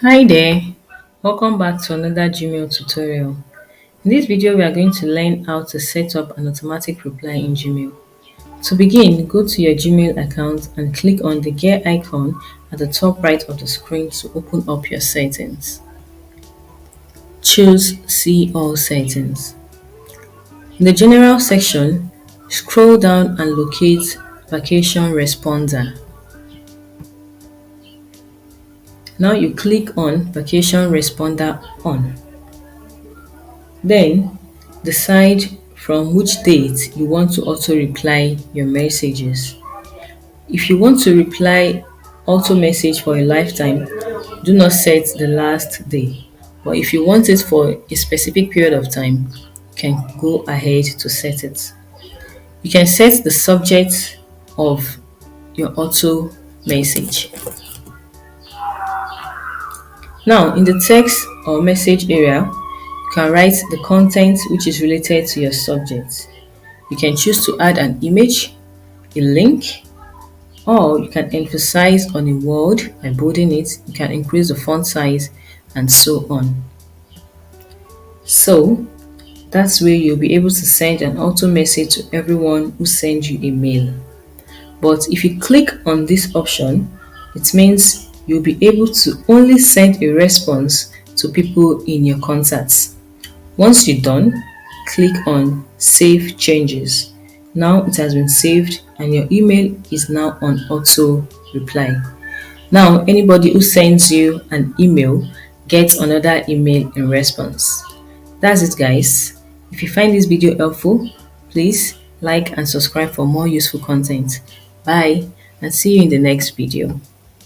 Hi there, welcome back to another Gmail tutorial. In this video, we are going to learn how to set up an automatic reply in Gmail. To begin, go to your Gmail account and click on the gear icon at the top right of the screen to open up your settings. Choose See All Settings. In the General section, scroll down and locate Vacation Responder. Now you click on Vacation Responder On. Then decide from which date you want to auto reply your messages. If you want to reply auto message for a lifetime, do not set the last day. But if you want it for a specific period of time, you can go ahead to set it. You can set the subject of your auto message. Now, in the text or message area, you can write the content which is related to your subject. You can choose to add an image, a link, or you can emphasize on a word by bolding it. You can increase the font size and so on. So that's where you'll be able to send an auto message to everyone who sends you a mail. But if you click on this option, it means you'll be able to only send a response to people in your contacts. Once you're done, click on Save Changes. Now it has been saved and your email is now on auto reply. Now anybody who sends you an email gets another email in response. That's it, guys. If you find this video helpful, please like and subscribe for more useful content. Bye and see you in the next video.